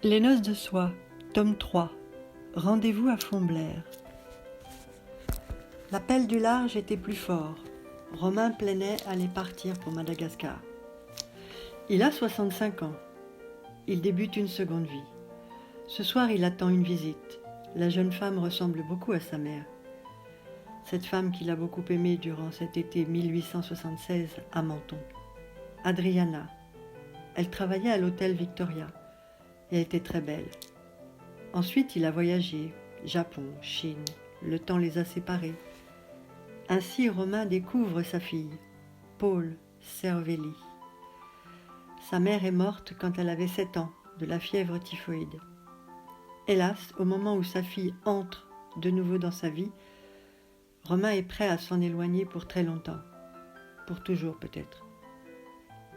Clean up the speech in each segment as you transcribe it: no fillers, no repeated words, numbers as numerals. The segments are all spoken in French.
Les noces de soie, tome 3. Rendez-vous à Fontblair. L'appel du large était plus fort. Romain Plenet allait partir pour Madagascar. Il a 65 ans. Il débute une seconde vie. Ce soir, il attend une visite. La jeune femme ressemble beaucoup à sa mère. Cette femme qu'il a beaucoup aimée durant cet été 1876 à Menton. Adriana. Elle travaillait à l'hôtel Victoria et était très belle. Ensuite, il a voyagé, Japon, Chine, le temps les a séparés. Ainsi, Romain découvre sa fille, Paul Cervelli. Sa mère est morte quand elle avait 7 ans, de la fièvre typhoïde. Hélas, au moment où sa fille entre de nouveau dans sa vie, Romain est prêt à s'en éloigner pour très longtemps. Pour toujours peut-être.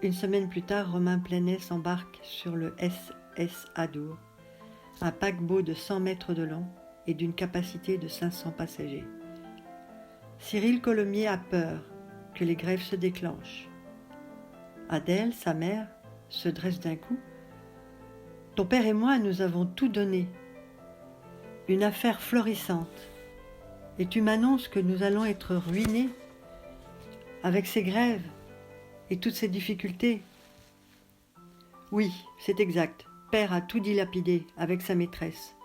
Une semaine plus tard, Romain Plenet s'embarque sur le SS Adour, un paquebot de 100 mètres de long et d'une capacité de 500 passagers. Cyril Colomier a peur que les grèves se déclenchent. Adèle, sa mère, se dresse d'un coup. « Ton père et moi, nous avons tout donné. Une affaire florissante. Et tu m'annonces que nous allons être ruinés avec ces grèves et toutes ces difficultés. » Oui, c'est exact. Père a tout dilapidé avec sa maîtresse,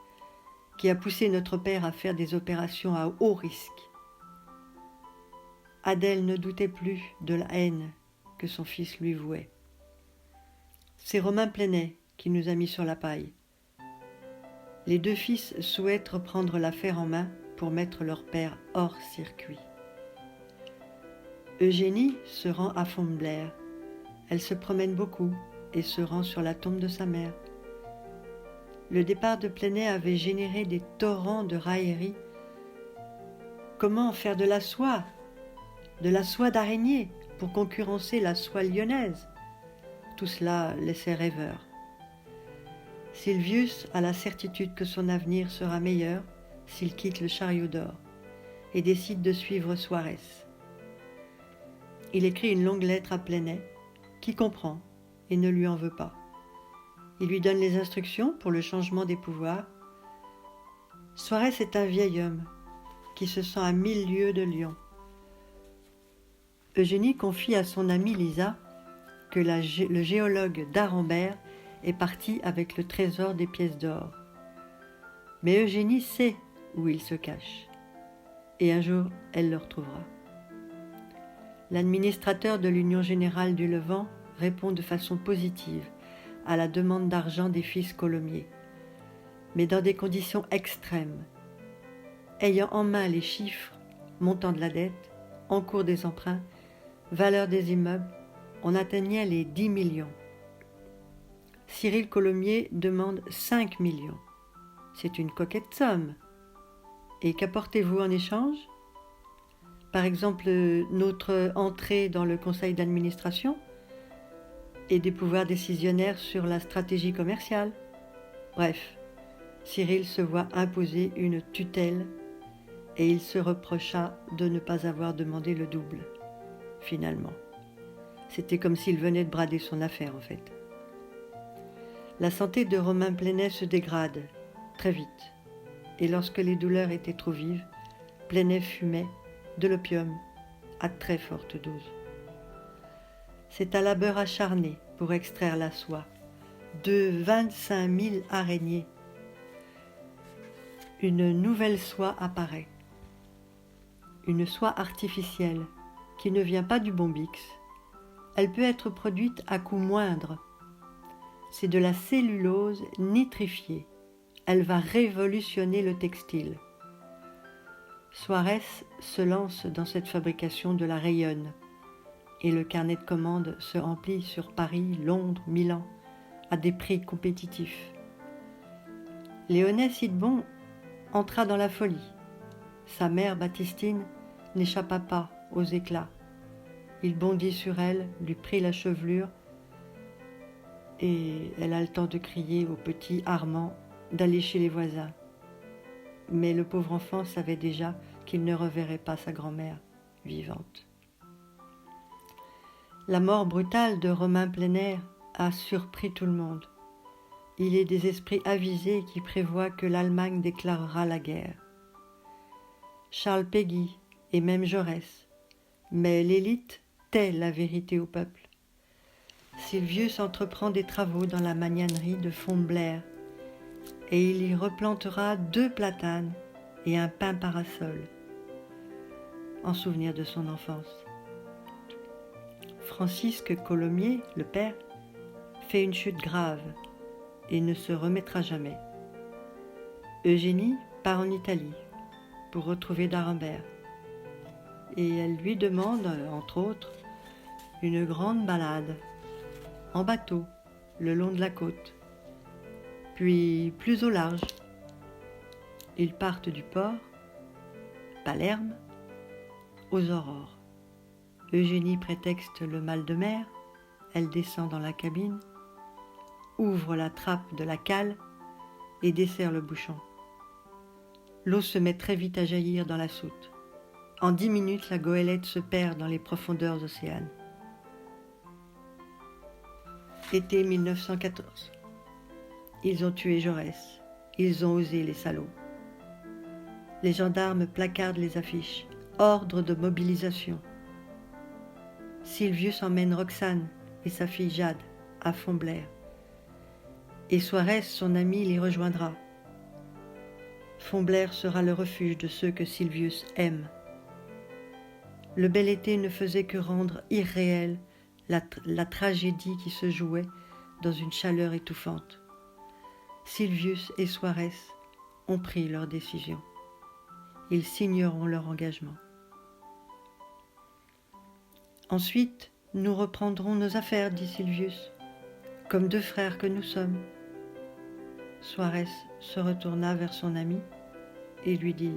qui a poussé notre père à faire des opérations à haut risque. Adèle ne doutait plus de la haine que son fils lui vouait. C'est Romain Plenet qui nous a mis sur la paille. Les deux fils souhaitent reprendre l'affaire en main pour mettre leur père hors circuit. Eugénie se rend à Fontblair. Elle se promène beaucoup et se rend sur la tombe de sa mère. Le départ de Plenet avait généré des torrents de railleries. Comment faire de la soie d'araignée pour concurrencer la soie lyonnaise? Tout cela laissait rêveur. Silvius a la certitude que son avenir sera meilleur s'il quitte le chariot d'or et décide de suivre Suarez. Il écrit une longue lettre à Plenet, qui comprend et ne lui en veut pas. Il lui donne les instructions pour le changement des pouvoirs. Suarez est un vieil homme qui se sent à 1000 lieues de Lyon. Eugénie confie à son amie Lisa que le géologue d'Arambert est parti avec le trésor des pièces d'or. Mais Eugénie sait où il se cache, et un jour elle le retrouvera. L'administrateur de l'Union générale du Levant répond de façon positive à la demande d'argent des fils Colomier, mais dans des conditions extrêmes. Ayant en main les chiffres, montant de la dette, encours des emprunts, valeur des immeubles, on atteignait les 10 millions. Cyril Colomier demande 5 millions. C'est une coquette somme. Et qu'apportez-vous en échange? Par exemple, notre entrée dans le conseil d'administration et des pouvoirs décisionnaires sur la stratégie commerciale. Bref, Cyril se voit imposer une tutelle et il se reprocha de ne pas avoir demandé le double, finalement. C'était comme s'il venait de brader son affaire, en fait. La santé de Romain Plenet se dégrade très vite, et lorsque les douleurs étaient trop vives, Plenet fumait de l'opium à très forte dose. C'est un labeur acharné pour extraire la soie de 25 000 araignées. Une nouvelle soie apparaît, une soie artificielle qui ne vient pas du Bombix. Elle peut être produite à coût moindre. C'est de la cellulose nitrifiée. Elle va révolutionner le textile. Suarez se lance dans cette fabrication de la rayonne et le carnet de commandes se remplit sur Paris, Londres, Milan à des prix compétitifs. Léonet Sidbon entra dans la folie. Sa mère Baptistine n'échappa pas aux éclats. Il bondit sur elle, lui prit la chevelure et elle a le temps de crier au petit Armand d'aller chez les voisins. Mais le pauvre enfant savait déjà qu'il ne reverrait pas sa grand-mère vivante. La mort brutale de Romain Plenet a surpris tout le monde. Il est des esprits avisés qui prévoient que l'Allemagne déclarera la guerre. Charles Péguy et même Jaurès, mais l'élite tait la vérité au peuple. Sylvius entreprend des travaux dans la magnanerie de Fontblair et il y replantera 2 platanes et un pin parasol en souvenir de son enfance. Francisque Colomier, le père, fait une chute grave et ne se remettra jamais. Eugénie part en Italie pour retrouver d'Arembert et elle lui demande, entre autres, une grande balade en bateau le long de la côte, puis plus au large. Ils partent du port, Palerme, aux aurores. Eugénie prétexte le mal de mer, elle descend dans la cabine, ouvre la trappe de la cale et desserre le bouchon. L'eau se met très vite à jaillir dans la soute. En 10 minutes, la goélette se perd dans les profondeurs océanes. Été 1914. Ils ont tué Jaurès. Ils ont osé, les salauds. Les gendarmes placardent les affiches. Ordre de mobilisation. Sylvius emmène Roxane et sa fille Jade à Fontblair. Et Suarez, son ami, les rejoindra. Fontblair sera le refuge de ceux que Sylvius aime. Le bel été ne faisait que rendre irréelle la tragédie qui se jouait dans une chaleur étouffante. Sylvius et Suarez ont pris leur décision. Ils signeront leur engagement. Ensuite, nous reprendrons nos affaires, dit Sylvius, comme 2 frères que nous sommes. Suarez se retourna vers son ami et lui dit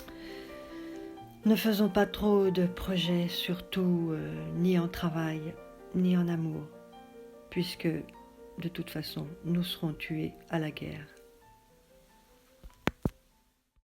« Ne faisons pas trop de projets, surtout ni en travail, ni en amour, puisque, de toute façon, nous serons tués à la guerre. »